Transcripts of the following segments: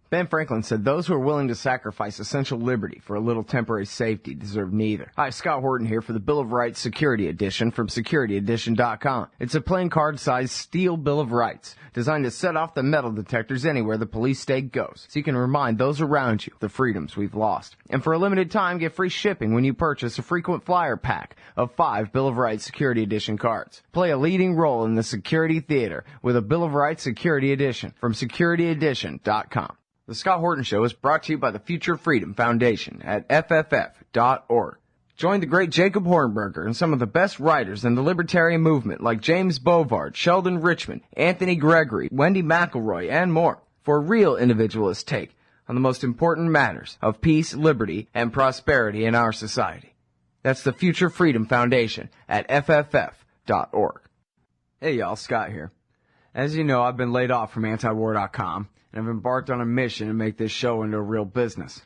Ben Franklin said those who are willing to sacrifice essential liberty for a little temporary safety deserve neither. Hi, Scott Horton here for the Bill of Rights Security Edition from SecurityEdition.com. It's a plain card-sized steel Bill of Rights designed to set off the metal detectors anywhere the police state goes, so you can remind those around you of the freedoms we've lost. And for a limited time, get free shipping when you purchase a frequent flyer pack of 5 Bill of Rights Security Edition cards. Play a leading role in the security theater with a Bill of Rights Security Edition from SecurityEdition.com. The Scott Horton Show is brought to you by the Future Freedom Foundation at FFF.org. Join the great Jacob Hornberger and some of the best writers in the libertarian movement like James Bovard, Sheldon Richman, Anthony Gregory, Wendy McElroy, and more for a real individualist take on the most important matters of peace, liberty, and prosperity in our society. That's the Future Freedom Foundation at FFF.org. Hey y'all, Scott here. As you know, I've been laid off from antiwar.com. and I've embarked on a mission to make this show into a real business.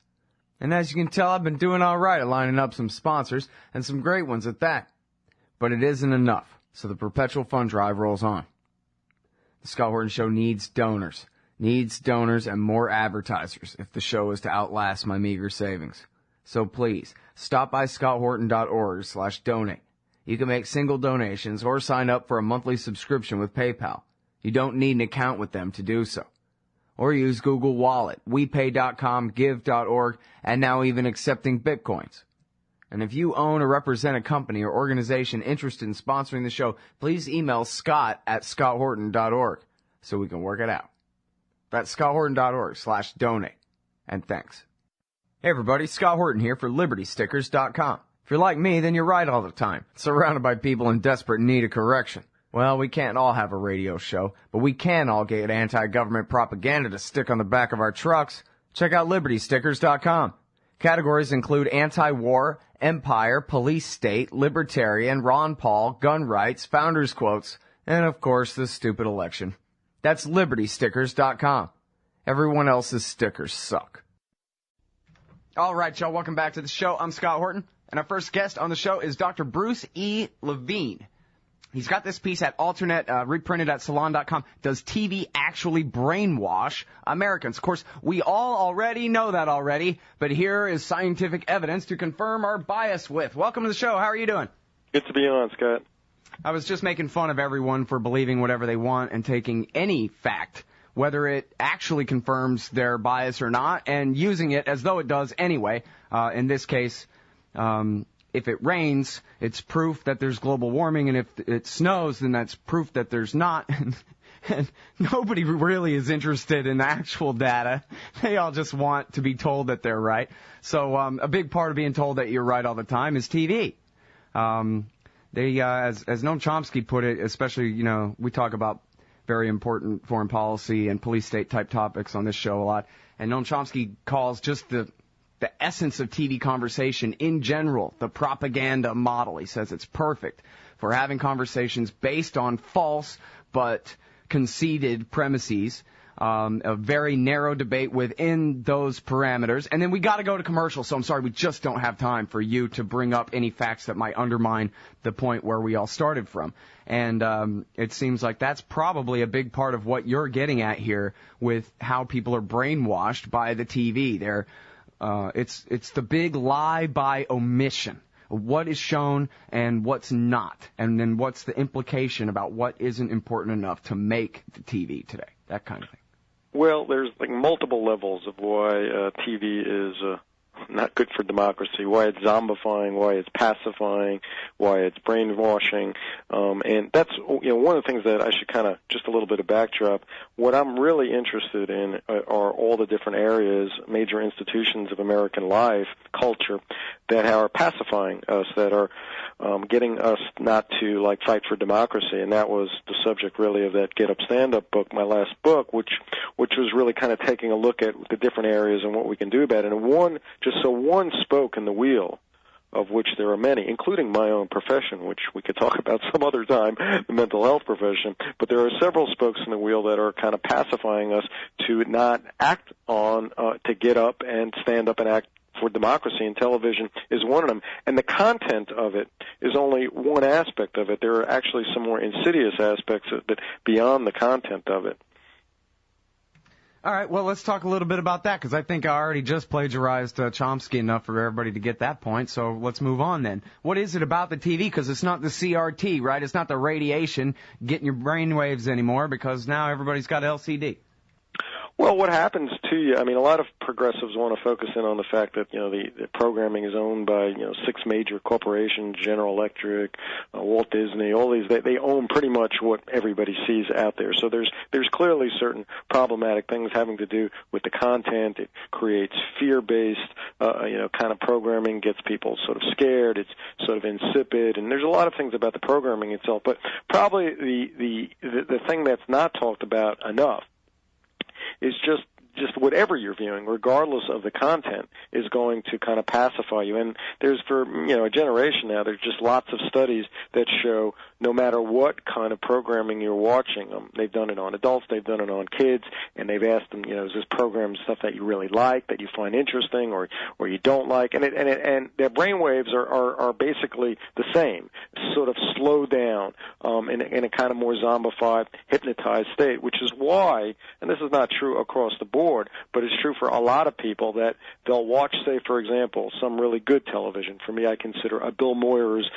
And as you can tell, I've been doing all right at lining up some sponsors, and some great ones at that. But it isn't enough, so the perpetual fund drive rolls on. The Scott Horton Show needs donors and more advertisers if the show is to outlast my meager savings. So please, stop by scotthorton.org/donate. You can make single donations or sign up for a monthly subscription with PayPal. You don't need an account with them to do so. Or use Google Wallet, WePay.com, Give.org, and now even accepting Bitcoins. And if you own or represent a company or organization interested in sponsoring the show, please email scott@scotthorton.org so we can work it out. That's scotthorton.org/donate. And thanks. Hey everybody, Scott Horton here for LibertyStickers.com. If you're like me, then you're right all the time, surrounded by people in desperate need of correction. Well, we can't all have a radio show, but we can all get anti-government propaganda to stick on the back of our trucks. Check out LibertyStickers.com. Categories include anti-war, empire, police state, libertarian, Ron Paul, gun rights, founders quotes, and of course the stupid election. That's LibertyStickers.com. Everyone else's stickers suck. All right, y'all, welcome back to the show. I'm Scott Horton, and our first guest on the show is Dr. Bruce E. Levine. He's got this piece at Alternate, reprinted at Salon.com. Does TV actually brainwash Americans? Of course, we all already know that already, but here is scientific evidence to confirm our bias with. Welcome to the show. How are you doing? Good to be on, Scott. I was just making fun of everyone for believing whatever they want and taking any fact, whether it actually confirms their bias or not, and using it as though it does anyway. In this case, if it rains, it's proof that there's global warming, and if it snows, then that's proof that there's not. And nobody really is interested in the actual data. They all just want to be told that they're right. So a big part of being told that you're right all the time is TV. As Noam Chomsky put it, especially, we talk about very important foreign policy and police state type topics on this show a lot. And Noam Chomsky calls just the essence of TV conversation in general the propaganda model. He says it's perfect for having conversations based on false but conceded premises, a very narrow debate within those parameters. And then we got to go to commercial, so I'm sorry, we just don't have time for you to bring up any facts that might undermine the point where we all started from. And it seems like that's probably a big part of what you're getting at here with how people are brainwashed by the TV. It's the big lie by omission. What is shown and what's not, and then what's the implication about what isn't important enough to make the TV today, that kind of thing. Well, there's multiple levels of why TV is not good for democracy, why it's zombifying, why it's pacifying, why it's brainwashing, and that's one of the things that I should kind of just a little bit of backdrop. What I'm really interested in are all the different areas, major institutions of American life, culture, that are pacifying us, that are getting us not to fight for democracy, and that was the subject really of that Get Up Stand Up book, my last book, which was really kind of taking a look at the different areas and what we can do about it. And one spoke in the wheel, of which there are many, including my own profession, which we could talk about some other time, the mental health profession. But there are several spokes in the wheel that are kind of pacifying us to not act on, to get up and stand up and act for democracy, and television is one of them. And the content of it is only one aspect of it. There are actually some more insidious aspects of it beyond the content of it. All right, well, let's talk a little bit about that, because I think I already just plagiarized Chomsky enough for everybody to get that point, so let's move on then. What is it about the TV? Because it's not the CRT, right? It's not the radiation getting your brain waves anymore, because now everybody's got LCD. Well, what happens to you, I mean, a lot of progressives want to focus in on the fact that, the programming is owned by, 6 major corporations, General Electric, Walt Disney, all these, they own pretty much what everybody sees out there. So there's clearly certain problematic things having to do with the content. It creates fear-based, kind of programming, gets people sort of scared. It's sort of insipid, and there's a lot of things about the programming itself. But probably the thing that's not talked about enough is just whatever you're viewing, regardless of the content, is going to kind of pacify you. And there's, for a generation now, there's just lots of studies that show no matter what kind of programming you're watching, they've done it on adults, they've done it on kids, and they've asked them, is this program stuff that you really like, that you find interesting, or you don't like? And their brain waves are basically the same, sort of slowed down in a kind of more zombified, hypnotized state, which is why, and this is not true across the board, but it's true for a lot of people, that they'll watch, say, for example, some really good television. For me, I consider a Bill Moyer's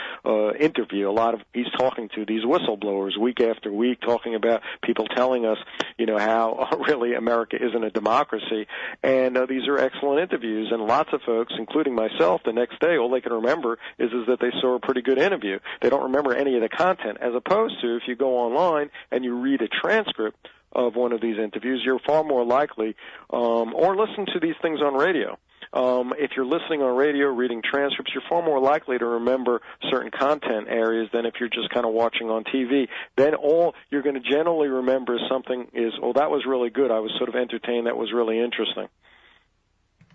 interview. He's talking to these whistleblowers week after week, talking about people telling us, how really America isn't a democracy. And these are excellent interviews. And lots of folks, including myself, the next day, all they can remember is that they saw a pretty good interview. They don't remember any of the content, as opposed to if you go online and you read a transcript of one of these interviews, you're far more likely, or listen to these things on radio. If you're listening on radio, reading transcripts, you're far more likely to remember certain content areas than if you're just kind of watching on TV. Then all you're going to generally remember something is, oh, that was really good. I was sort of entertained. That was really interesting.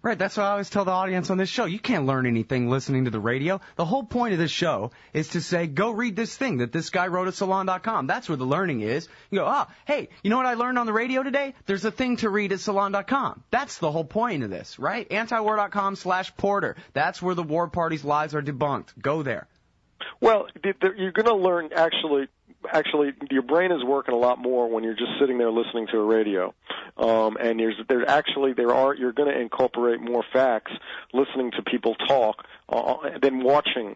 Right, that's what I always tell the audience on this show. You can't learn anything listening to the radio. The whole point of this show is to say, go read this thing that this guy wrote at Salon.com. That's where the learning is. You go, hey, you know what I learned on the radio today? There's a thing to read at Salon.com. That's the whole point of this, right? Antiwar.com/Porter. That's where the war party's lies are debunked. Go there. Well, you're going to learn, actually, your brain is working a lot more when you're just sitting there listening to a radio. And you're going to incorporate more facts listening to people talk than watching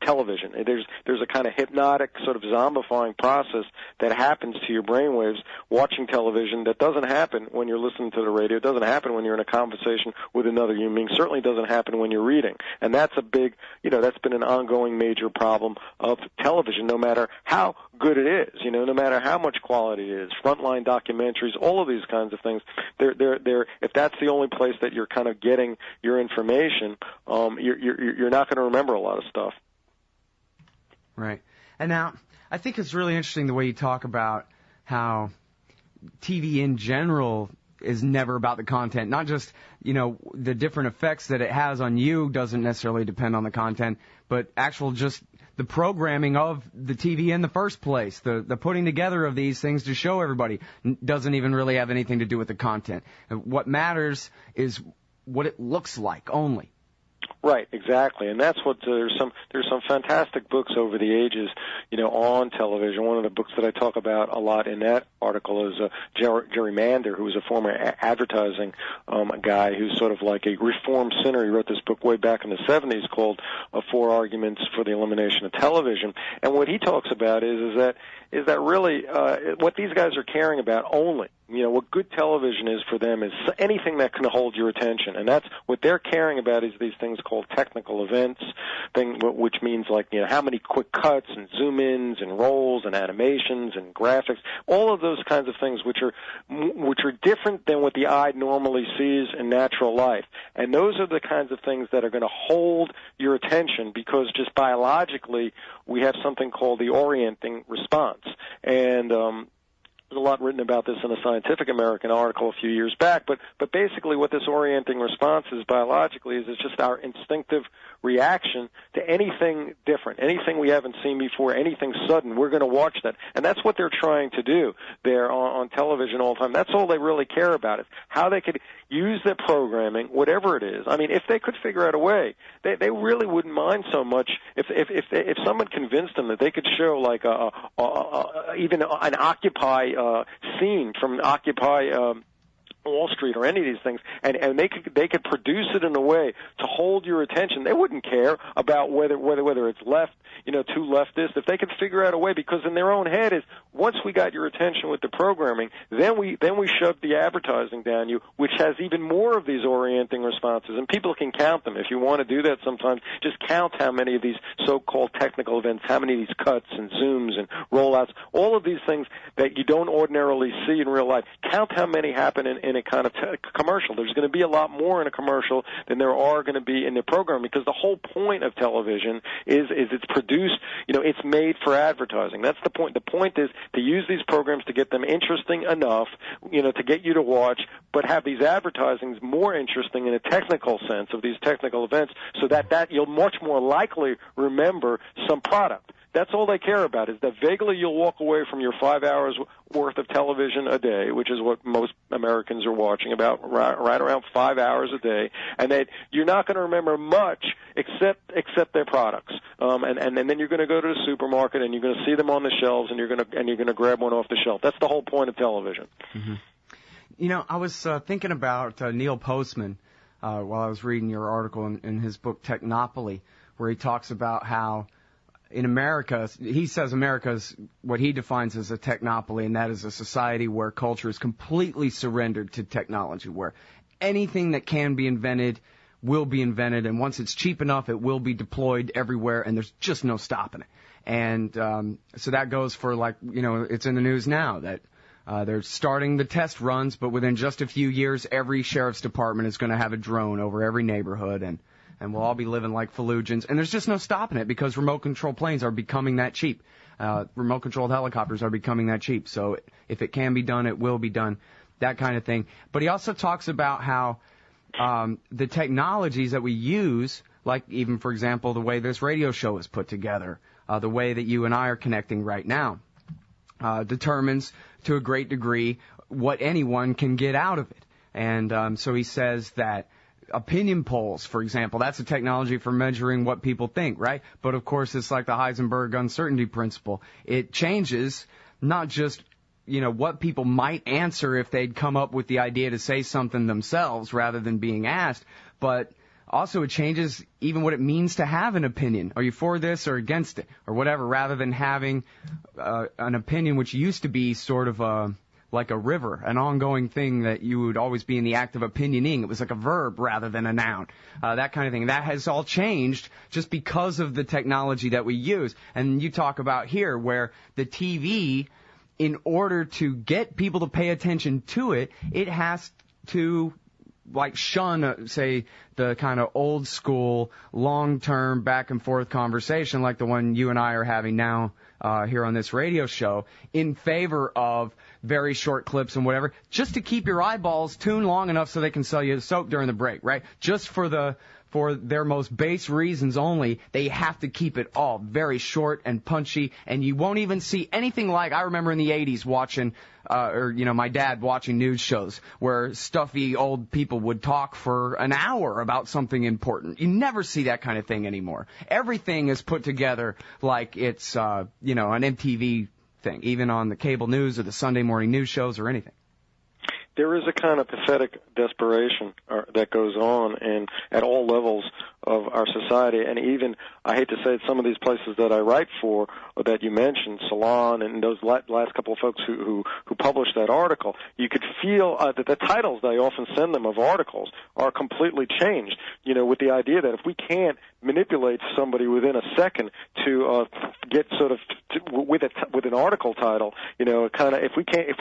television. There's a kind of hypnotic, sort of zombifying process that happens to your brainwaves watching television that doesn't happen when you're listening to the radio. It doesn't happen when you're in a conversation with another human being. Certainly doesn't happen when you're reading. And that's a big, that's been an ongoing major problem of television, no matter how good it is, no matter how much quality it is, frontline documentaries, all of these kinds of things. If that's the only place that you're kind of getting your information, you're not going to remember a lot of stuff. Right. And now, I think it's really interesting the way you talk about how TV in general is never about the content. Not just, the different effects that it has on you doesn't necessarily depend on the content, but actual just the programming of the TV in the first place, the putting together of these things to show everybody doesn't even really have anything to do with the content. What matters is what it looks like only. Right, exactly, and that's what there's some fantastic books over the ages, on television. One of the books that I talk about a lot in that article is Jerry Mander, who was a former advertising guy who's sort of like a reformed sinner. He wrote this book way back in the 70s called 4 Arguments for the Elimination of Television, and what he talks about is that really what these guys are caring about only. What good television is for them is anything that can hold your attention, and that's what they're caring about, is these things called technical events, which means like how many quick cuts and zoom-ins and rolls and animations and graphics, all of those kinds of things which are different than what the eye normally sees in natural life, and those are the kinds of things that are going to hold your attention, because just biologically we have something called the orienting response, and there's a lot written about this in a Scientific American article a few years back, but basically what this orienting response is biologically is it's just our instinctive reaction to anything different, anything we haven't seen before, anything sudden. We're going to watch that, and that's what they're trying to do there on television all the time. That's all they really care about, is how they could use their programming, whatever it is. I mean, if they could figure out a way, they really wouldn't mind so much if someone convinced them that they could show like even an Occupy scene from Occupy Wall Street or any of these things, and they could produce it in a way to hold your attention. They wouldn't care about whether it's left, too leftist. If they could figure out a way, because in their own head is, once we got your attention with the programming, then we shoved the advertising down you, which has even more of these orienting responses, and people can count them. If you want to do that sometimes, just count how many of these so-called technical events, how many of these cuts and zooms and rollouts, all of these things that you don't ordinarily see in real life. Count how many happen in a kind of commercial. There's going to be a lot more in a commercial than there are going to be in the program, because the whole point of television is it's produced, it's made for advertising. That's the point. The point is to use these programs to get them interesting enough, to get you to watch, but have these advertisings more interesting in a technical sense of these technical events, so that you'll much more likely remember some product. That's all they care about, is that vaguely you'll walk away from your 5 hours worth of television a day, which is what most Americans are watching, about right around 5 hours a day, and that you're not going to remember much except their products. And then you're going to go to the supermarket and you're going to see them on the shelves, and you're going to grab one off the shelf. That's the whole point of television. Mm-hmm. I was thinking about Neil Postman while I was reading your article in his book Technopoly, where he talks about how in America, he says America's what he defines as a technopoly, and that is a society where culture is completely surrendered to technology, where anything that can be invented will be invented, and once it's cheap enough, it will be deployed everywhere, and there's just no stopping it. And so that goes for, it's in the news now that they're starting the test runs, but within just a few years, every sheriff's department is going to have a drone over every neighborhood, and we'll all be living like Fallujans. And there's just no stopping it, because remote-controlled planes are becoming that cheap. Remote-controlled helicopters are becoming that cheap. So if it can be done, it will be done, that kind of thing. But he also talks about how the technologies that we use, like even, for example, the way this radio show is put together, the way that you and I are connecting right now, determines to a great degree what anyone can get out of it. And so he says that opinion polls, for example, that's a technology for measuring what people think, right? But of course, it's like the Heisenberg uncertainty principle. It changes not just, what people might answer if they'd come up with the idea to say something themselves rather than being asked, but also it changes even what it means to have an opinion. Are you for this or against it or whatever, rather than having an opinion which used to be sort of like a river, an ongoing thing that you would always be in the act of opinioning. It was like a verb rather than a noun, that kind of thing. That has all changed just because of the technology that we use. And you talk about here where the TV, in order to get people to pay attention to it, it has to shun, say, the kind of old school, long-term, back-and-forth conversation like the one you and I are having now here on this radio show, in favor of very short clips and whatever, just to keep your eyeballs tuned long enough so they can sell you soap during the break, right? Just for their most base reasons only, they have to keep it all very short and punchy, and you won't even see anything like, I remember in the 80s watching, my dad watching news shows where stuffy old people would talk for an hour about something important. You never see that kind of thing anymore. Everything is put together like it's, an MTV thing, even on the cable news or the Sunday morning news shows or anything. There is a kind of pathetic desperation that goes on at all levels of our society, and even, I hate to say it, some of these places that I write for, or that you mentioned, Salon and those last couple of folks who published that article, you could feel that the titles they often send them of articles are completely changed, with the idea that if we can't manipulate somebody within a second to get sort of with an article title, kind of, if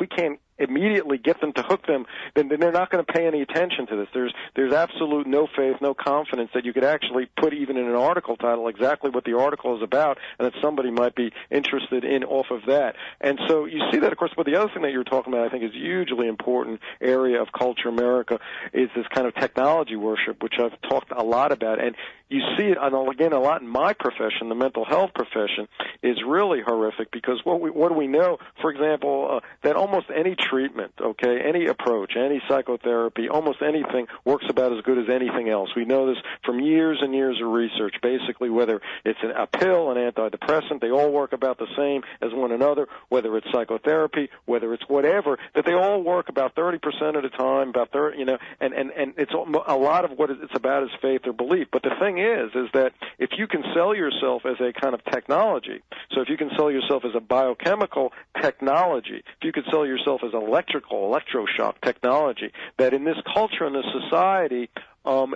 we can't immediately get them to hook them, then they're not going to pay any attention to this. There's absolute no faith, no confidence that you could actually put even in an article title exactly what the article is about, and that somebody might be interested in off of that. And so you see that, of course. But the other thing that you were talking about, I think, is a hugely important area of culture America, is this kind of technology worship, which I've talked a lot about. And you see it, and again, a lot in my profession, the mental health profession, is really horrific because what do we know? For example, that almost any treatment, okay, any approach, any psychotherapy, almost anything works about as good as anything else. We know this from years and years of research. Basically, whether it's a pill, an antidepressant, they all work about the same as one another. Whether it's psychotherapy, whether it's whatever, that they all work about 30% of the time, about 30, you know, and it's a lot of what it's about is faith or belief. But the thing is that if you can sell yourself as a kind of technology, so if you can sell yourself as a biochemical technology, if you could sell yourself as electroshock technology, that in this culture, in this society,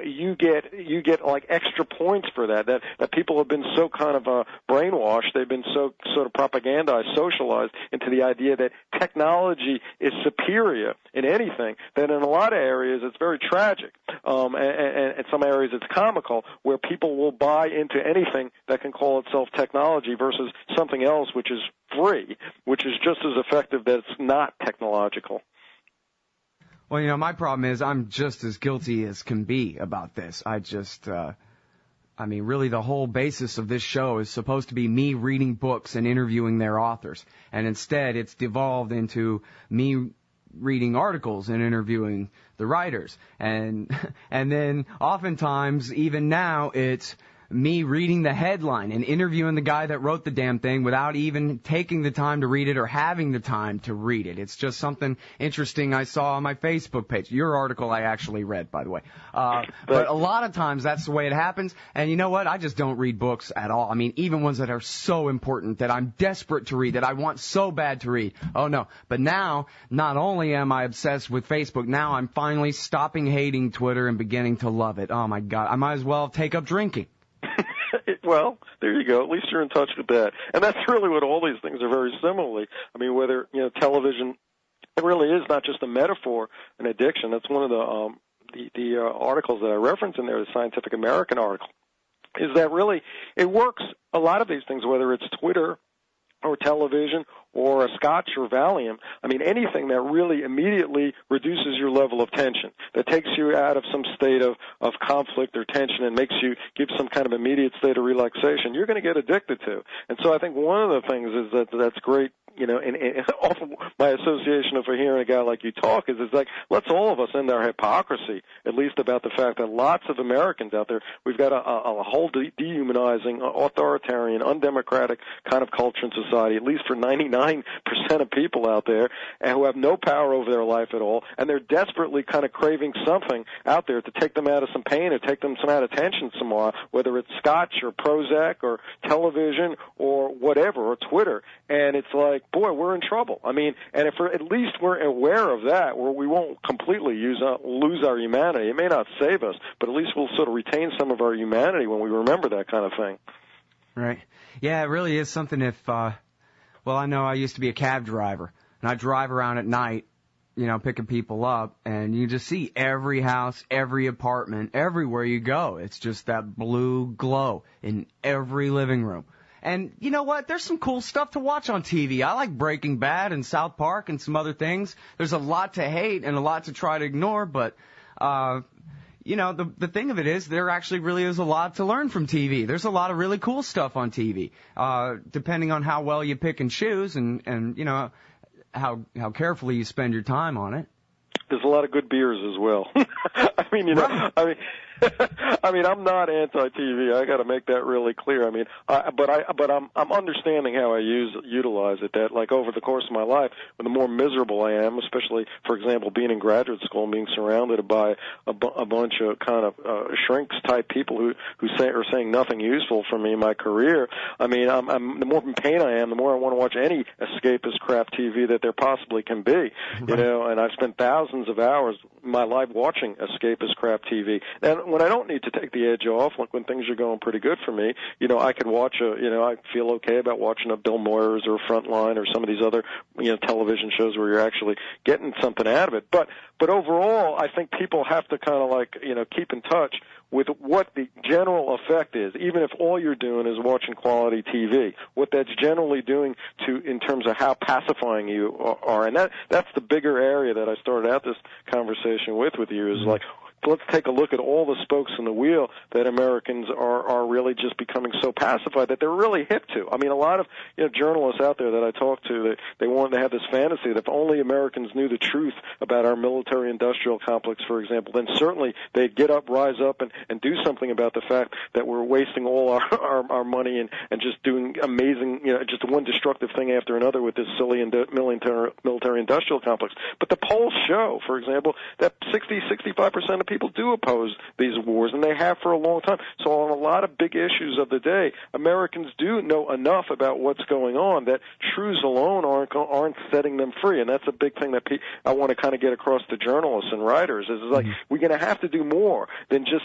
you get like extra points for that people have been so kind of brainwashed, they've been so sort of propagandized, socialized into the idea that technology is superior in anything, that in a lot of areas it's very tragic, and in some areas it's comical, where people will buy into anything that can call itself technology versus something else which is free, which is just as effective, that's not technological. Well, you know, my problem is I'm just as guilty as can be about this. Really the whole basis of this show is supposed to be me reading books and interviewing their authors. And instead it's devolved into me reading articles and interviewing the writers. And then oftentimes, even now, it's me reading the headline and interviewing the guy that wrote the damn thing without even taking the time to read it or having the time to read it. It's just something interesting I saw on my Facebook page. Your article I actually read, by the way. But a lot of times that's the way it happens. And you know what? I just don't read books at all. I mean, even ones that are so important that I'm desperate to read, that I want so bad to read. Oh, no. But now, not only am I obsessed with Facebook, now I'm finally stopping hating Twitter and beginning to love it. Oh, my God. I might as well take up drinking. Well, there you go. At least you're in touch with that. And that's really what all these things are very similarly. I mean, whether, you know, television, it really is not just a metaphor, an addiction. That's one of the articles that I reference in there, the Scientific American article, is that really it works, a lot of these things, whether it's Twitter or television or a Scotch or Valium, I mean, anything that really immediately reduces your level of tension, that takes you out of some state of conflict or tension and makes you give some kind of immediate state of relaxation, you're going to get addicted to. And so I think one of the things is that's great, you know, and off of my association of hearing a guy like you talk is like, let's all of us end our hypocrisy, at least about the fact that lots of Americans out there, we've got a whole dehumanizing, authoritarian, undemocratic kind of culture and society, at least for 99% of people out there, and who have no power over their life at all, and they're desperately kind of craving something out there to take them out of some pain or take them some out of tension somewhere, whether it's Scotch or Prozac or television or whatever, or Twitter. And it's like, boy, we're in trouble. I mean, and if at least we're aware of that, where we won't completely lose our humanity. It may not save us, but at least we'll sort of retain some of our humanity when we remember that kind of thing. Right. Yeah, it really is something well, I know I used to be a cab driver, and I drive around at night, you know, picking people up, and you just see every house, every apartment, everywhere you go. It's just that blue glow in every living room. And you know what? There's some cool stuff to watch on TV. I like Breaking Bad and South Park and some other things. There's a lot to hate and a lot to try to ignore, but you know, the thing of it is there actually really is a lot to learn from TV. There's a lot of really cool stuff on TV, depending on how well you pick and choose and you know, how carefully you spend your time on it. There's a lot of good beers as well. I mean, you know, right. I mean, I'm not anti-TV. I got to make that really clear. I mean, but I'm understanding how I utilize it. That, like, over the course of my life, the more miserable I am, especially, for example, being in graduate school and being surrounded by a bunch of kind of shrinks type people who are saying nothing useful for me in my career. I mean, the more in pain I am, the more I want to watch any escapist crap TV that there possibly can be. Right. You know, and I've spent thousands of hours in my life watching escapist crap TV. And when I don't need to take the edge off, like when things are going pretty good for me, you know, I could watch I feel okay about watching a Bill Moyers or Frontline or some of these other, you know, television shows where you're actually getting something out of it. But overall, I think people have to kind of, like, you know, keep in touch with what the general effect is, even if all you're doing is watching quality TV, what that's generally doing in terms of how pacifying you are. And that's the bigger area that I started out this conversation with you, is like, let's take a look at all the spokes in the wheel that Americans are really just becoming so pacified that they're really hip to. I mean, a lot of journalists out there that I talk to, they have this fantasy that if only Americans knew the truth about our military-industrial complex, for example, then certainly they'd get up, rise up, and do something about the fact that we're wasting all our money and just doing amazing, just one destructive thing after another with this silly military-industrial complex. But the polls show, for example, that 65% of people do oppose these wars, and they have for a long time. So on a lot of big issues of the day, Americans do know enough about what's going on that truths alone aren't setting them free, and that's a big thing that I want to kind of get across to journalists and writers is like we're going to have to do more than just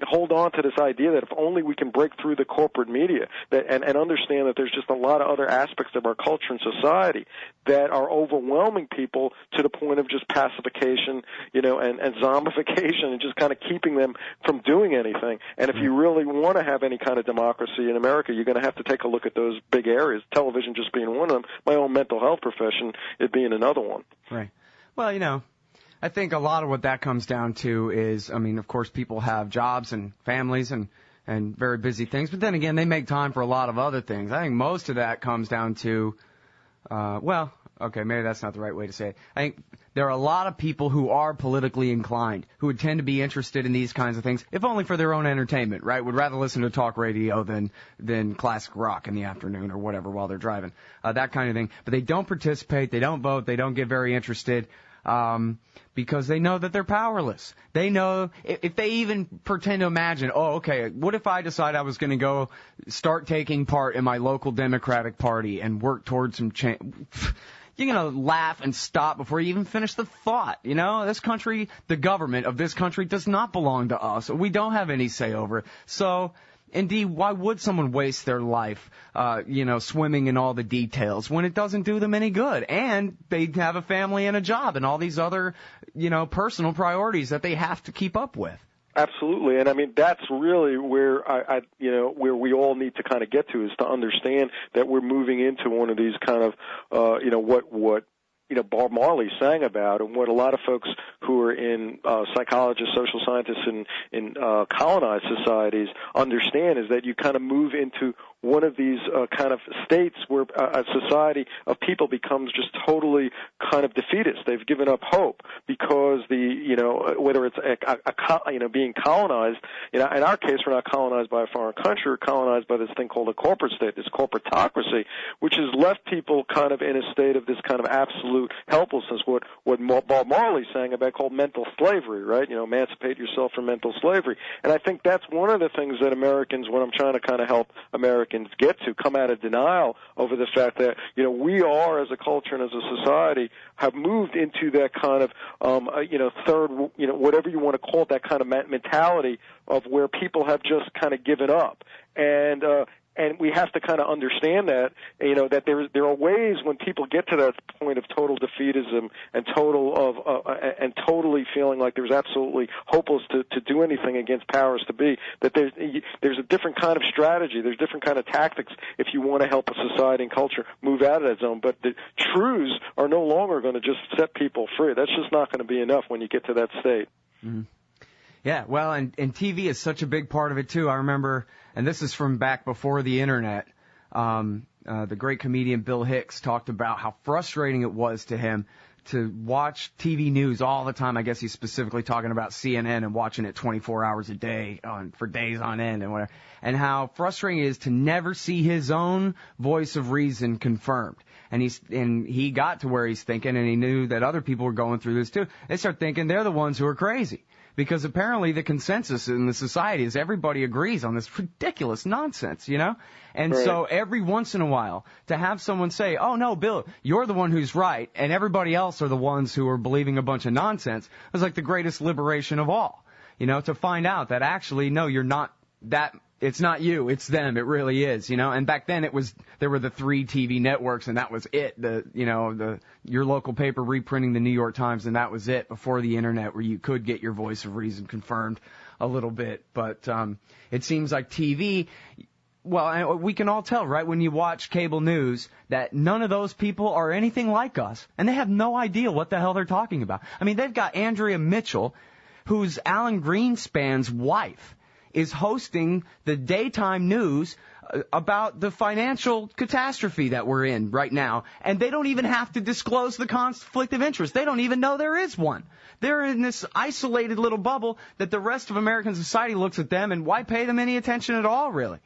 hold on to this idea that if only we can break through the corporate media and understand that there's just a lot of other aspects of our culture and society that are overwhelming people to the point of just pacification, and zombification and just kind of keeping them from doing anything. And if you really want to have any kind of democracy in America, you're going to have to take a look at those big areas, television just being one of them, my own mental health profession it being another one. Right. Well, I think a lot of what that comes down to is, of course, people have jobs and families and very busy things, but then again, they make time for a lot of other things. I think most of that comes down to, okay, maybe that's not the right way to say it. I think there are a lot of people who are politically inclined, who would tend to be interested in these kinds of things, if only for their own entertainment, right? Would rather listen to talk radio than classic rock in the afternoon or whatever while they're driving, that kind of thing. But they don't participate, they don't vote, they don't get very interested. Because they know that they're powerless. They know if they even pretend to imagine, what if I decide I was going to go start taking part in my local Democratic Party and work towards some change? You're going to laugh and stop before you even finish the thought. This country, the government of this country does not belong to us. We don't have any say over it. So, indeed, why would someone waste their life, swimming in all the details when it doesn't do them any good? And they have a family and a job and all these other, personal priorities that they have to keep up with. Absolutely, and that's really where where we all need to kind of get to is to understand that we're moving into one of these kind of, what Bob Marley sang about, and what a lot of folks who are in psychologists, social scientists, in colonized societies understand is that you kind of move into one of these kind of states where a society of people becomes just totally kind of defeatist. They've given up hope because whether it's being colonized, in our case we're not colonized by a foreign country, we're colonized by this thing called a corporate state, this corporatocracy, which has left people kind of in a state of this kind of absolute helplessness, what Bob Marley sang about called mental slavery, right? Emancipate yourself from mental slavery. And I think that's one of the things that Americans, when I'm trying to kind of help Americans get to, come out of denial over the fact that, we are as a culture and as a society have moved into that kind of, third, whatever you want to call it, that kind of mentality of where people have just kind of given up. And we have to kind of understand that, that there are ways when people get to that point of total defeatism and totally feeling like there's absolutely hopeless to do anything against powers to be, that there's a different kind of strategy, there's different kind of tactics if you want to help a society and culture move out of that zone. But the truths are no longer going to just set people free. That's just not going to be enough when you get to that state. Mm-hmm. Yeah, well, and TV is such a big part of it, too. I remember, and this is from back before the Internet, the great comedian Bill Hicks talked about how frustrating it was to him to watch TV news all the time. I guess he's specifically talking about CNN and watching it 24 hours a day for days on end and whatever, and how frustrating it is to never see his own voice of reason confirmed. And he got to where he's thinking, and he knew that other people were going through this, too. They start thinking they're the ones who are crazy. Because apparently the consensus in the society is everybody agrees on this ridiculous nonsense, And right. So every once in a while to have someone say, oh, no, Bill, you're the one who's right, and everybody else are the ones who are believing a bunch of nonsense, was like the greatest liberation of all. To find out that actually, no, you're not that. It's not you, it's them, it really is, and back then there were the 3 TV networks and that was it, your local paper reprinting the New York Times and that was it before the Internet where you could get your voice of reason confirmed a little bit, but, it seems like TV, well, we can all tell, right, when you watch cable news that none of those people are anything like us and they have no idea what the hell they're talking about. I mean, they've got Andrea Mitchell, whose Alan Greenspan's wife is hosting the daytime news about the financial catastrophe that we're in right now, and they don't even have to disclose the conflict of interest. They don't even know there is one. They're in this isolated little bubble that the rest of American society looks at them, and why pay them any attention at all, really?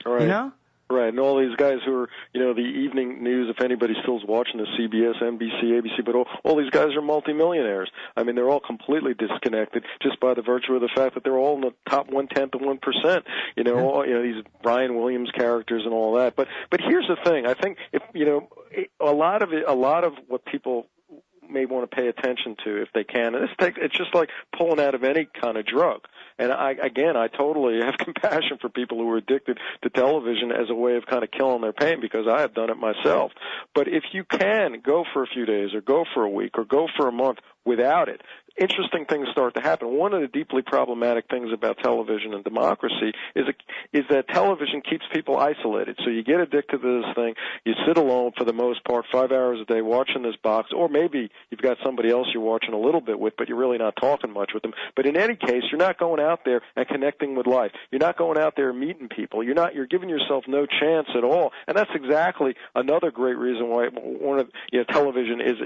Right. You know? Right, and all these guys who are, the evening news, if anybody still's watching the CBS, NBC, ABC, but all these guys are multimillionaires. I mean, they're all completely disconnected just by the virtue of the fact that they're all in the top 1/10 of 1%. These Brian Williams characters and all that. But here's the thing. I think a lot of what people may want to pay attention to if they can. And it's just like pulling out of any kind of drug. And I totally have compassion for people who are addicted to television as a way of kind of killing their pain, because I have done it myself. But if you can go for a few days or go for a week or go for a month without it, interesting things start to happen. One of the deeply problematic things about television and democracy is that television keeps people isolated. So you get addicted to this thing, you sit alone for the most part 5 hours a day watching this box, or maybe you've got somebody else you're watching a little bit with, but you're really not talking much with them. But in any case, you're not going out there and connecting with life. You're not going out there and meeting people. You're giving yourself no chance at all. And that's exactly another great reason why television is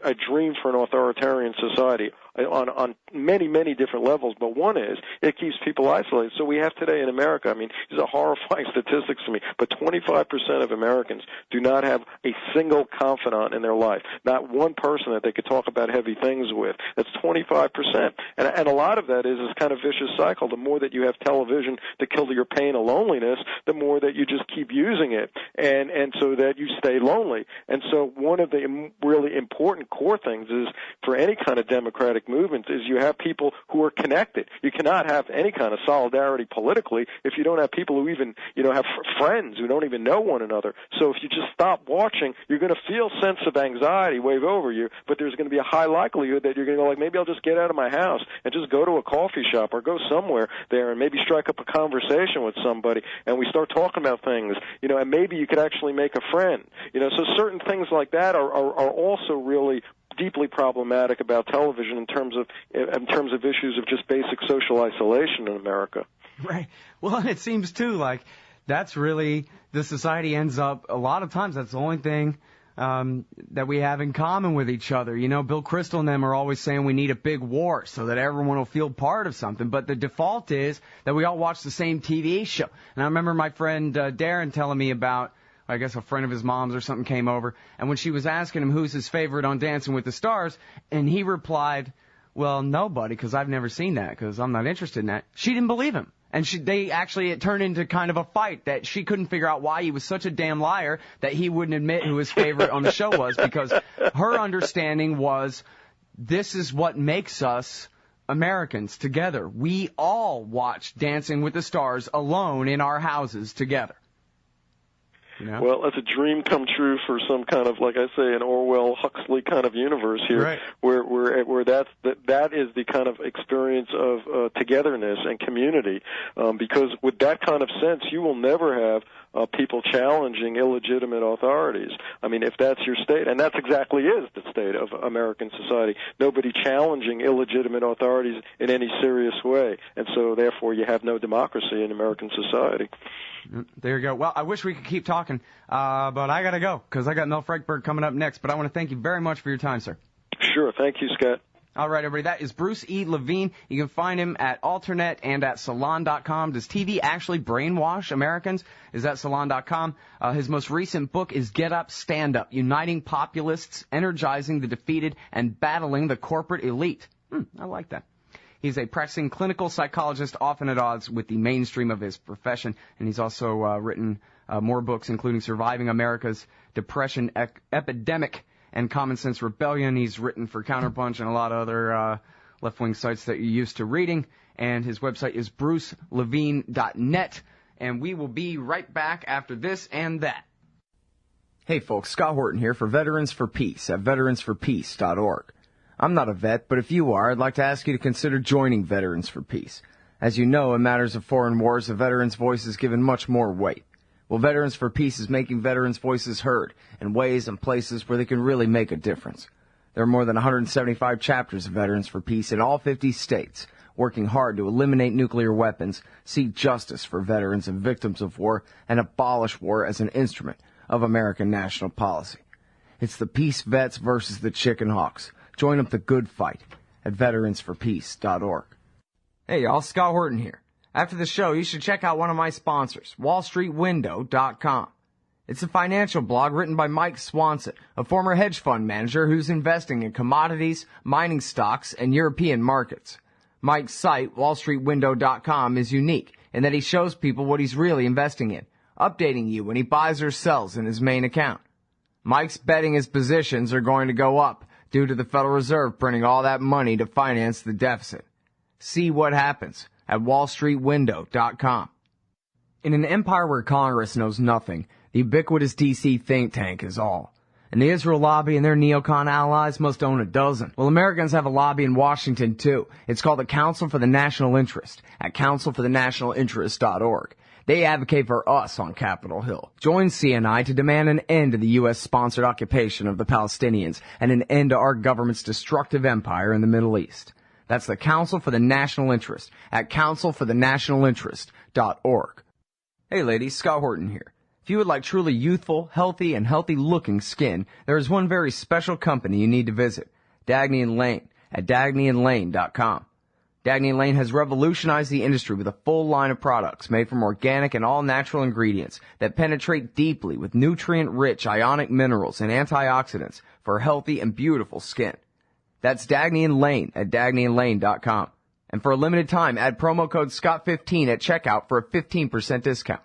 a dream for an authoritarian society on many, many different levels. But one is it keeps people isolated. So we have today in America, I mean, these are horrifying statistics to me, but 25% of Americans do not have a single confidant in their life, not one person that they could talk about heavy things with. That's 25%. And a lot of that is kind of vicious cycle. The more that you have television to kill your pain of loneliness, the more that you just keep using it, and so that you stay lonely. And so one of the really important core things is for any kind of democratic movement is you have people who are connected. You cannot have any kind of solidarity politically if you don't have people who even, have friends who don't even know one another. So if you just stop watching, you're going to feel a sense of anxiety wave over you, but there's going to be a high likelihood that you're going to go like, maybe I'll just get out of my house and just go to a coffee shop or go somewhere there and maybe strike up a conversation with somebody, and we start talking about things, and maybe you could actually make a friend. So certain things like that are also really deeply problematic about television in terms of issues of just basic social isolation in America. Right. Well, and it seems too like that's really the society ends up a lot of times. That's the only thing that we have in common with each other. Bill Kristol and them are always saying we need a big war so that everyone will feel part of something. But the default is that we all watch the same TV show. And I remember my friend Darren telling me about, I guess a friend of his mom's or something came over, and when she was asking him who's his favorite on Dancing with the Stars, and he replied, well, nobody, because I've never seen that, because I'm not interested in that. She didn't believe him. And it turned into kind of a fight that she couldn't figure out why he was such a damn liar that he wouldn't admit who his favorite on the show was, because her understanding was this is what makes us Americans together. We all watch Dancing with the Stars alone in our houses together. Well, that's a dream come true for some kind of, like I say, an Orwell Huxley kind of universe here, right, where that is the kind of experience of togetherness and community. Because with that kind of sense, you will never have people challenging illegitimate authorities. I mean, if that's your state, and that's exactly is the state of American society, nobody challenging illegitimate authorities in any serious way, and so therefore you have no democracy in American society. There you go. Well, I wish we could keep talking, but I got to go because I got Mel Frankberg coming up next. But I want to thank you very much for your time, sir. Sure. Thank you, Scott. All right, everybody. That is Bruce E. Levine. You can find him at Alternet and at Salon.com. Does TV actually brainwash Americans? Is at Salon.com. His most recent book is Get Up, Stand Up, Uniting Populists, Energizing the Defeated, and Battling the Corporate Elite. I like that. He's a practicing clinical psychologist, often at odds with the mainstream of his profession, and he's also written more books, including Surviving America's Depression Epidemic and Common Sense Rebellion. He's written for Counterpunch and a lot of other left-wing sites that you're used to reading, and his website is brucelevine.net, and we will be right back after this and that. Hey folks, Scott Horton here for Veterans for Peace at veteransforpeace.org. I'm not a vet, but if you are, I'd like to ask you to consider joining Veterans for Peace. As you know, in matters of foreign wars, the veterans' voice is given much more weight. Well, Veterans for Peace is making veterans' voices heard in ways and places where they can really make a difference. There are more than 175 chapters of Veterans for Peace in all 50 states, working hard to eliminate nuclear weapons, seek justice for veterans and victims of war, and abolish war as an instrument of American national policy. It's the Peace Vets versus the Chicken Hawks. Join up the good fight at veteransforpeace.org. Hey y'all, Scott Horton here. After the show, you should check out one of my sponsors, wallstreetwindow.com. It's a financial blog written by Mike Swanson, a former hedge fund manager who's investing in commodities, mining stocks, and European markets. Mike's site, wallstreetwindow.com, is unique in that he shows people what he's really investing in, updating you when he buys or sells in his main account. Mike's betting his positions are going to go up due to the Federal Reserve printing all that money to finance the deficit. See what happens at wallstreetwindow.com. In an empire where Congress knows nothing, the ubiquitous D.C. think tank is all. And the Israel lobby and their neocon allies must own a dozen. Well, Americans have a lobby in Washington, too. It's called the Council for the National Interest at councilforthenationalinterest.org. They advocate for us on Capitol Hill. Join CNI to demand an end to the U.S.-sponsored occupation of the Palestinians and an end to our government's destructive empire in the Middle East. That's the Council for the National Interest at councilforthenationalinterest.org. Hey ladies, Scott Horton here. If you would like truly youthful, healthy, and healthy-looking skin, there is one very special company you need to visit, Dagny & Lane at dagnyandlane.com. Dagny & Lane has revolutionized the industry with a full line of products made from organic and all-natural ingredients that penetrate deeply with nutrient-rich ionic minerals and antioxidants for healthy and beautiful skin. That's Dagny & Lane at dagnyandlane.com. And for a limited time, add promo code SCOTT15 at checkout for a 15% discount.